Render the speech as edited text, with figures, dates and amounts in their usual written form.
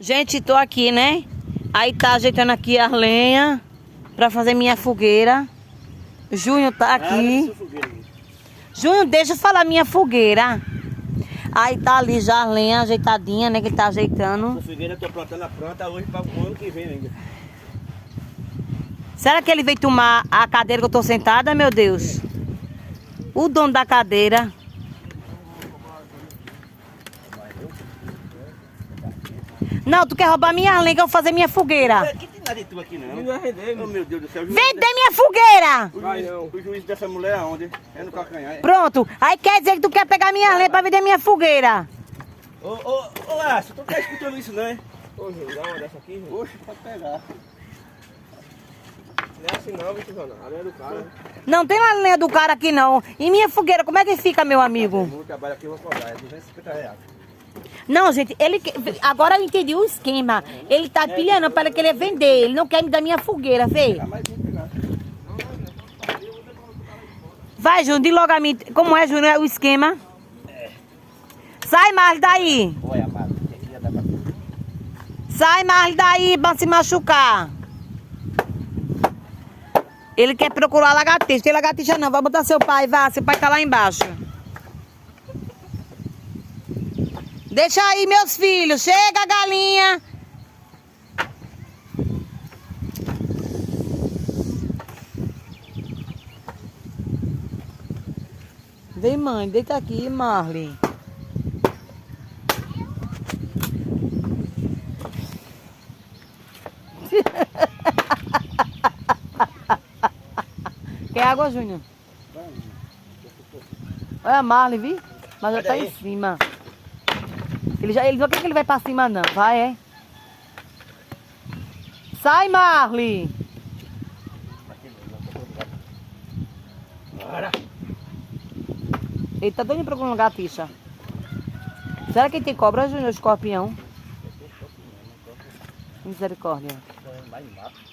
Gente, tô aqui, né? Aí tá ajeitando aqui as lenhas pra fazer minha fogueira. Júnior tá aqui. Júnior, deixa eu falar minha fogueira. Aí tá ali já as lenhas ajeitadinhas, né? Que ele tá ajeitando. A fogueira eu tô plantando a planta hoje para o ano que vem ainda. Será que ele veio tomar a cadeira que eu tô sentada, meu Deus? O dono da cadeira. Não, tu quer roubar minha lenha que eu vou fazer minha fogueira. Que tem nada de tu aqui não. Não vai render. Oh, meu Deus do céu. Vender minha fogueira! O juiz dessa mulher é aonde? É no calcanhar. Pronto. Aí quer dizer que tu quer pegar minha lenha pra vender minha fogueira. Ô, Lácio, tu não tá escutando isso não, hein? Ô, Júnior, dá uma dessa aqui, Júnior. Oxe, pode pegar. Não é assim não, bicho, Júnior. A lenha é do cara. Não tem uma lenha do cara aqui não. E minha fogueira, como é que fica, meu amigo? Eu trabalho aqui, eu vou cobrar. É 250 reais. Não, gente, agora eu entendi o esquema. Ele tá pilhando para que ele ia vender. Ele não quer me dar minha fogueira, vê. Vai, Júnior, diz logo a mim. Como é, Júnior, o esquema? Sai, Marli, daí. Olha, amado. Sai, Marli, daí, pra se machucar. Ele quer procurar lagartixa. Tem lagartixa não, vai botar seu pai, vá. Seu pai tá lá embaixo. Deixa aí, meus filhos. Chega, galinha. Vem, mãe. Deita aqui, Marli. Quer água, Júnior? Olha a Marli, vi? Mas já tá em cima. Ele não quer que ele vai pra cima não, vai, é? Sai, Marli! Bora! Ele tá doido pra um lugar, ficha. Será que ele tem cobra, Júnior, escorpião? Misericórdia. Vai embaixo.